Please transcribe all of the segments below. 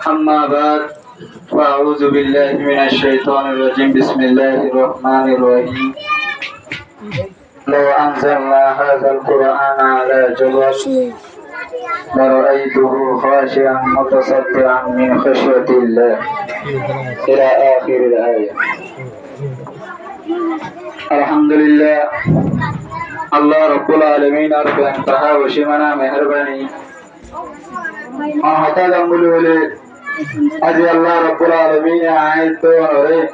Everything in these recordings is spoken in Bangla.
أما بعد فأعوذ بالله من الشيطان الرجيم بسم الله الرحمن الرحيم لو أنزلنا هذا القرآن على جبل لرأيته خاشعا متصدعا من خشية الله إلى آخر الآية. الحمد لله الله رب العالمين أرجو انتهى وشمنا مهرباني أعطى ذنبه أجي الله رب العالمين عايد وري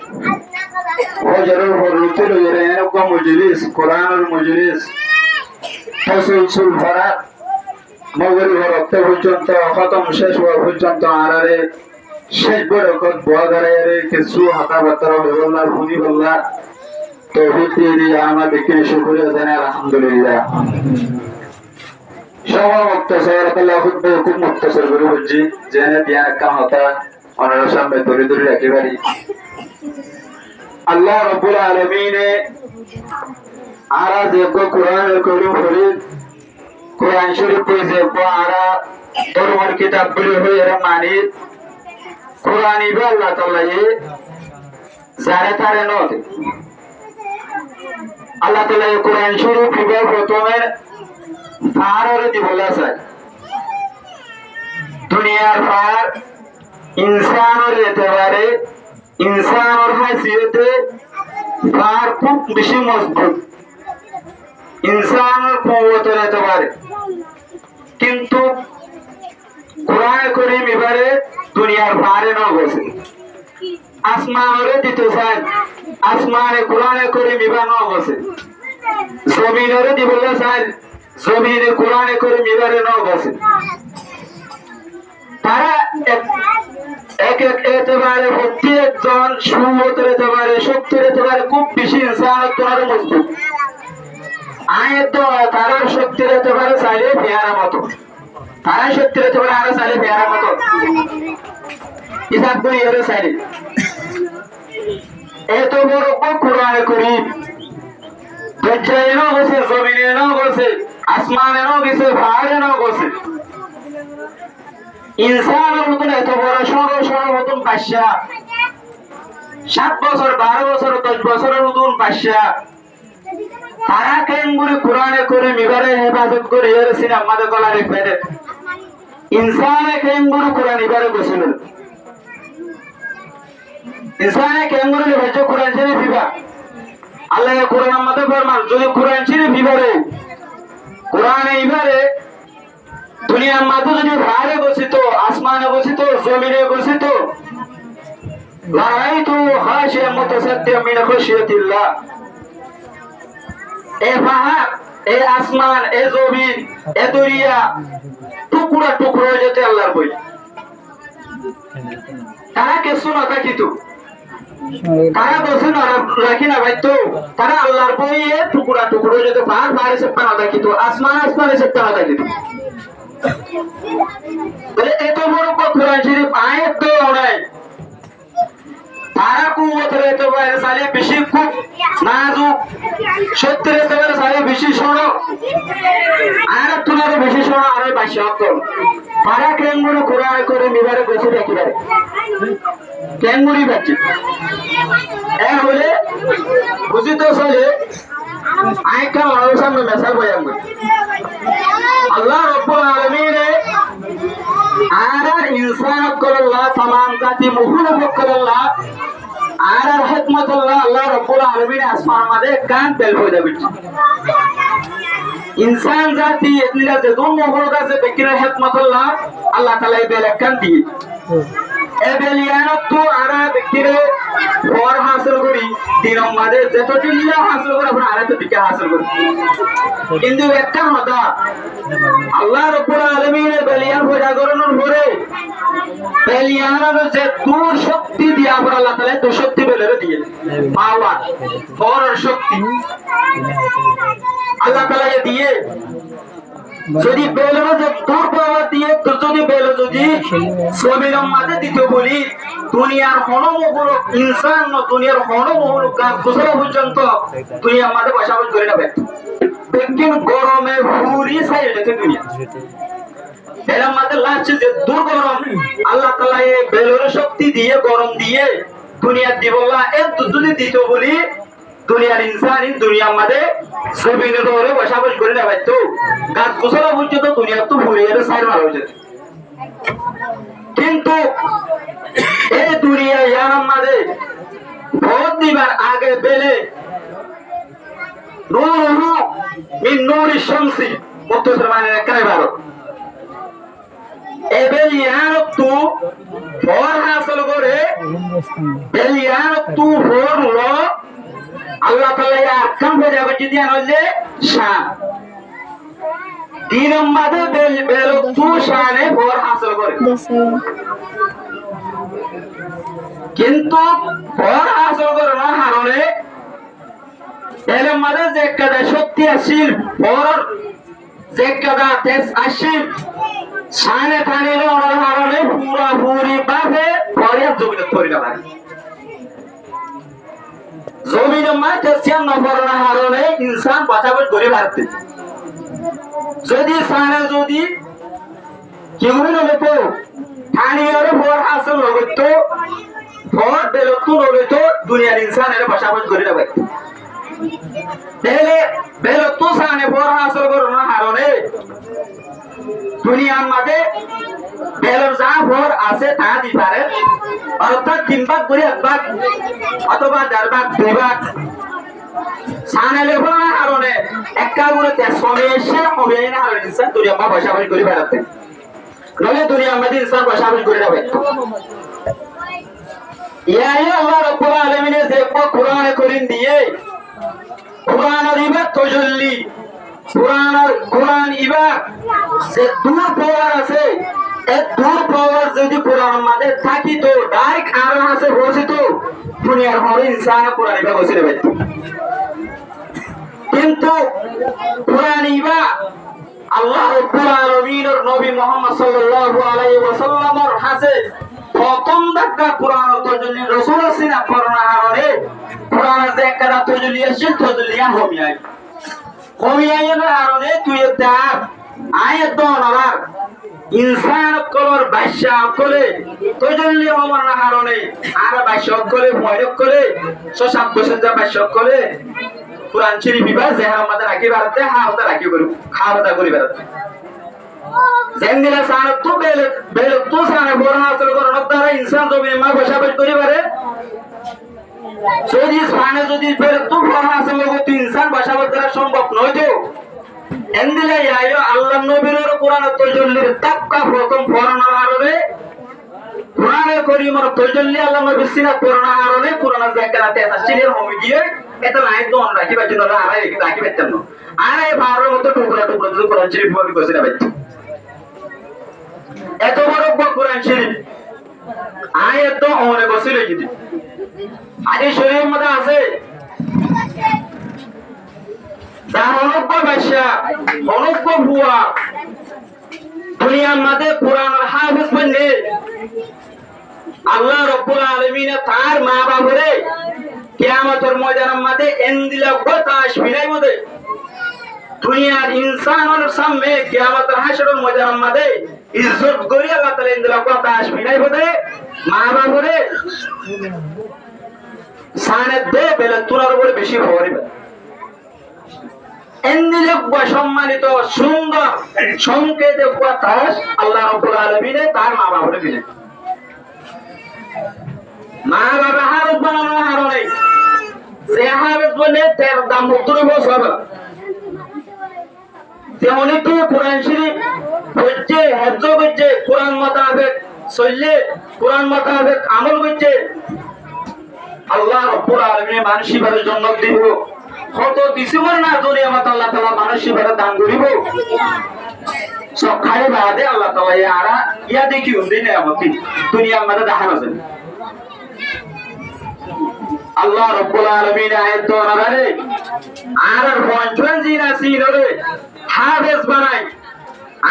وجروا فرطل يرينكم مجلس قرآن المجلس تسلسل الفرات مغرب وربطه حجنت وختم شش وحجنت عراري شش بركت بوادري كسو حقا بطر الله الحمد لله توفيق دي عما بكي شكر يزني الحمد لله شوا مختصر الله خود به خوب مختصر করে বলছি জেনে ধ্যান কাম হতা অনার সামনে ধরে ধরে রাখি পারি আল্লাহ রাব্বুল আলামিন আরা দেখো কোরআন করিম পড়ি কোরআন শরীফ যে পড়া দরবার কিতাব পড়ে হয়ে এর মানে কোরআন ইবা আল্লাহ তাআলা যারা তারে নয় আল্লাহ তাআলা কোরআন শরীফ ইবা প্রথমে ফাররে দি বলা যায় দুনিয়ার ফার ইনসানের এতবারে ইনসানের হাসিয়তে ফার খুব বেশি মজবুত ইনসানের কুওয়াতের এতবারে কিন্তু কোরআন করিম এবারে দুনিয়ার ফারে না বসে আসমানের দিতে চায় আসমানে কোরআন করিম এবারে না বসে জমিনের দি বলা যায় জমিনে কোরআন করে মিবারে ন বসে তারা এক এক এতবারে প্রত্যেকজন সুমতের এতবারে শক্তির এতবারে খুব বেশি ইনসানের তোমার মজবুত আয় তো তারার শক্তির এতবারে চাইলে পেয়ারা মতো তারা শক্তির এতবারে আরো চাইলে পেয়ারা মতো হিসাব করি এর চাইলে এত বড় কোরআন করি দজ্জাইনও বসে জমিনেও বসে আসমানেও বসে ফারেও বসে ইনসানের মতন এত বড় সরল মতন বাদশা 7 বছর 12 বছর 10 বছরের মতন বাদশা তারা কেমন কোরআনে করে মিবারে হেফাজত করে এর সিনা আমাদের গলারে ফেলে ইনসানে কেমন কোরআন ইবারে বসেন ইনসানে কেমন হেফাজত কোরআন শরীফ বিবা আল্লাহ কোরআন আমাদের ফরমান যদি কোরআন শরীফ বিবারে কোরআনে ইবারে দুনিয়ার মাঝে যদি ফারে বসিত আসমানে বসিত জমিনে বসিত লারাইতু খাশিয়াম মুতাসাদ্দিয়াম মিন খাশিয়াতিল্লাহ এ ফাহাদ এ আসমান এ জমিন এ দরিয়া টুকরা টুকরো যেতে আল্লাহর বই তারা কিছু না থাকিতো তারা বসে না রাখি না ভাই তো তারা আল্লাহর বইয়ে টুকরা টুকরো যেতে ফার ফারে সে পানা থাকিতো আসমানে সে পানা থাকিতো বলে এত বড় কোরআন শরীফ আয়াত তো নাই তারা কুওয়াতের এতবারে সালে বেশি খুব নাজুক সত্যের এতবারে সালে বেশি শোনো আর তোমার বেশি শোনো আর বাসি অকল তারা কেমন কোরআন করে মিবারে বসে রাখি পারে কেমনই বাচ্চা এ বলে বুঝি তো চলে আইকা মানুষ সামনে মেসাল বয়ান আল্লাহ রাব্বুল আলামিন আর ইনসান কল্লাহ तमाम জাতি মুখলুক কল্লাহ আর হিকমতুল্লাহ আল্লাহ রাব্বুল আলামিন আসমান মাঝে কান তেল হয়ে বিচ্ছি ইনসান জাতি এতনিরা যে দুন মুখলুক আছে বেকিরা হিকমতুল্লাহ আল্লাহ তাআলা এই বেলাকান দিয়ে এ বেলিয়ানত তো আর বেকিরে পর হাসিল করি দিনের মাঝে যত দিল্লা হাসিল করে আমরা আরেকটা দিকে হাসিল করি কিন্তু একটা কথা আল্লাহ রাব্বুল আলামিন বেলিয়ান পয়দা করানোর পরে বেলিয়ানের যে দূর শক্তি দিয়া পর আল্লাহ তাআলা তো শক্তি বেলেরে দিয়ে পাওয়ার পর শক্তি আল্লাহ তাআলা দিয়ে যদি বেলের যে দূর পাওয়ার দিয়ে তো যদি বেলে যদি জমিনের মাঝে দিতে বলি দুনিয়ার হনমহল ইনসান দুনিয়ার হনমহল কাজ গোসল পর্যন্ত দুনিয়ার মাঝে বসাবাস করে নেবে लेकिन गरमे पूरी साइड दुनिया বেলের মধ্যে লাগছে যে দুর্গরম আল্লাহ তাআলা এই বেলের শক্তি দিয়ে গরম দিয়ে দুনিয়া দিবল্লা এত যদি দিত বলি দুনিয়ার ইনসানি দুনিয়ার মধ্যে জমিনে ধরে বসবাস করে না ভাই তো গাছ গোছলা পর্যন্ত দুনিয়া তো ভুলিয়ে সাইড মারা হয়ে যেত কিন্তু এই দুনিয়া ইয়ার মধ্যে ভোট দিবার আগে বেলে নূরুহু মিন নূরি শামসি মুক্তসর মানে একবারে ভালো এবেল ইয়ানতু ফর হাসিল করে বেল ইয়ানতু ফর ল আল্লাহ তাআলা এর আকাম হয়ে যাবে যদি আনলে শান তিন নম্বরে বেল তু শানে ফর হাসিল করে কিন্তু ফর হাসিল করে না হারনে এর মধ্যে যে কাদা শক্তি আসিল ফর যে কাদা তেজ আসিল শানে থানিলে ওর হারনে পুরা পুরি ভাবে ফরিয়া জমিনে পড়িলা ভাই জমিনে মাঠে সিয়ান নফরনা হারনে ইনসান বাঁচাবে করে ভারতে যদি শানে যদি কি হইল তো থানিলে ফর হাসিল হইত ফর বেলতু হইত দুনিয়ার ইনসানের বাঁচাবে করে ভাই তাহলে বেলতু শানে ফর হাসিল করনা হারনে দুনিয়ার মধ্যে বেলর যা ভর আছে তা দি পারে অর্থাৎ 3 ভাগ করে 1 ভাগ অথবা 4 ভাগ 2 ভাগ সানালে ভরা কারণে একটা করে সমস্যা হবে না আর ইনসান দুনিয়া মা বসাবাস করে বেড়াতে নলে দুনিয়ার মধ্যে ইনসান বসাবাস করে যাবে ইয়া আল্লাহ রাব্বুল আলামিন যে কোরআনে করিম দিয়ে কোরআন ইবাদ তাজাল্লি কোরআন ইবাদ যে দূর পাওয়ার আছে এই দূর পাওয়ার যদি কোরআন মধ্যে থাকি তো ডাইরেক্ট আর আছে বসে তো দুনিয়ার হরে ইনসান কোরআন ইবাদ বসে নেবে কিন্তু কোরআন ইবাদ আল্লাহ রাব্বুল আলামিনের নবী মুহাম্মদ সাল্লাল্লাহু আলাইহি ওয়াসাল্লামের হাতে প্রথম দেখা কোরআন তাজাল্লি রাসূল সিনা করোনা হারে কোরআনের যে একটা তাজাল্লি আছে তাজাল্লিয়া হমিয়াই কমিয়ায়ের কারণে তুই তার আয়াত দনার ইনসান কলর বাইশা করে তজল্লি হওয়ার কারণে আর বাইশা করে ভয়ক করে সব বছর যা বাইশা করে কোরআন শরীফ বিবাহ যে আমাদের রাখি বেড়াতে হাওতা রাখি করি খাওয়া করে বেড়াতে জেন্দিলা সার তো বেল তো সারে বড় হাসিল করার দ্বারা ইনসান জমিনে মা বসাবাস করি পারে যদি স্থানে যদি বেল তো বড় হাসিল করতে ইনসান বসাবাস করা সম্ভব নয় তো এন্দিলা আয়ো আল্লাহ নবীর কোরআন তাজাল্লির তাক্কা প্রথম ফরনা আরবে কোরআনে করিমের তাজাল্লি আল্লাহ নবী সিনা করোনা আরবে কোরআনের জায়গাতে আসছিলেন হোমি গিয়ে এটা লাইন তো রাখি বাজে না আর রাখি পেতাম না আর এই ভারের মতো টুকরা টুকরা যদি কোরআন শরীফ বলি কইছে না ভাই এত বড় কোরআন শরীফ আয়াত তো অনেক বসিলে যদি হাদিস শরীফের মধ্যে আছে অনব্য বাদশা অনব্য ভুয়া দুনিয়ার মধ্যে কোরআনের হাফেজ বনে আল্লাহ রাব্বুল আলামিন তার মা বাবারে কিয়ামতের ময়দানের মধ্যে এন্দিলা কথা আসবিনাই মধ্যে দুনিয়ার ইনসানের সামনে কিয়ামতের হাসরের ময়দানের মধ্যে ইজ্জত করি আল্লাহ তাআলা এন্দিলা কথা আসবিনাই মধ্যে মা বাবারে সানে দে বেলা তুরার উপরে বেশি ভরিবে সম্মানিত সুন্দর সংকেত বাতাস আল্লাহ রাব্বুল আলামিন তার মা বাবারে দিলেন মা বাবা হারত বানানোর কারণে যে হারত বলে তার দাম মুক্তরে বসবে তেমনি কি কোরআন শরীফ হচ্ছে হেফজ করছে কোরআন মোতাবেক চললে কোরআন মোতাবেক আমল করছে আল্লাহ রাব্বুল আলামিন মানসিকতার জন্য দিব কত দিছিমর না জোরে আমার আল্লাহ তাআলা মানসিকতা দান করিব সব খাই বাদে আল্লাহ তাআলা ইয়ারা ইয়া দেখি উন্দি নেয়ামতি দুনিয়ার মধ্যে দেখানো যায় আল্লাহ রাব্বুল আলামিন আয়াত দরারে আর পঞ্চন জিনা সিনরে হাফেজ বানাই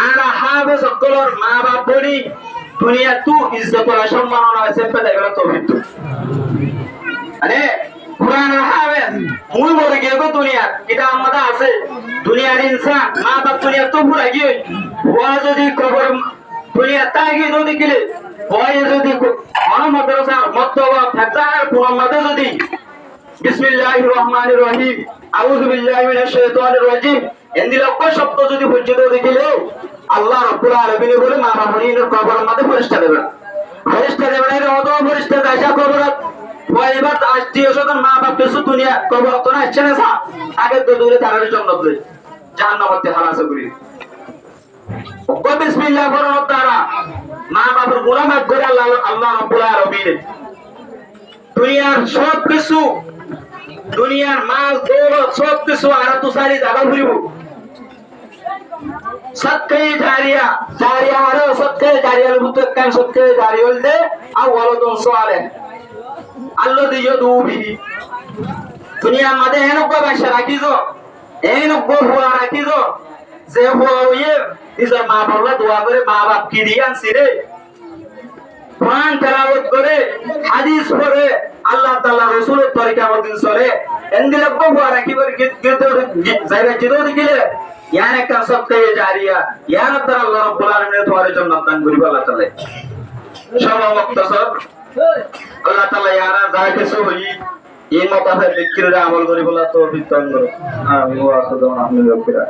আর হাফেজ সকলের মা বাপ বলি দুনিয়া তু ইজ্জত আর সম্মাননা আছে পেতে গেল তৌফিক আরে কোরআন হাফেজ মুই মরে গিয়ে গো দুনিয়া এটা আমাদের আছে দুনিয়ার ইনসান মা বাপ দুনিয়া তো পুরা গিয়ে ওয়া যদি কবর দুনিয়া তাগি যদি গেলে ওয়া যদি মাদ্রাসা মতবা ফাজার মুহাম্মদে যদি বিসমিল্লাহির রহমানির রহিম আউযু বিল্লাহি মিনাশ শাইতানির রাজিম এন্দি লক্ষ শব্দ যদি পর্যন্ত দেখিলে আল্লাহ রাব্বুল আলামিন বলে মা বাপের কবরের মধ্যে ফেরেশতা দেবে এর অত ফেরেশতা আশা কবরত ওয়াইবাত আত্মীয় স্বজন মা বাপ কিছু দুনিয়া কবর তো না ইচ্ছে না আগে তো দূরে তারার জন্য বলে জাহান্নামতে হালাস করি ওকে বিসমিল্লাহ পড়ার দ্বারা মা বাপের গুনাহ মাফ করে আল্লাহ রাব্বুল আলামিন দুনিয়ার সব কিছু দুনিয়ার মাল দৌলত সব কিছু আর তো সারি জায়গা ঘুরিব সৎকে জারিয়া জারিয়া আর সৎকে জারিয়ার ভিতর কান সৎকে জারিয়ল দে আর ওয়ালাদুন সালেহ আল্লাহ দিও দুবি দুনিয়া মাঝে হেনকো বাসা রাখিছো হেনকো হুয়া রাখিছো যে হুয়া হইয়ে নিজের মা বাবা দোয়া করে মা বাপ কি দিয়ে আনছি রে কোরআন তেলাওয়াত করে হাদিস পড়ে আল্লাহ তাআলা রাসূলের তরিকা মতন চলে এন্দিলে কো হুয়া রাখিবার গীত যাইবা জিদো দিলে ইয়ার একটা সৎকে জারিয়া ইয়ার দ্বারা আল্লাহ রাব্বুল আলামিন তোমার জন্য দান করিব আল্লাহ তাআলা সর্বমুক্ত সব আল্লাহ তাআলা ইয়ারা যা কিছু হই এই মোতাবেক বিক্রির আমল করি বলা তৌফিক দান করো আমিন ওয়া আখদাম আলহামদুলিল্লাহ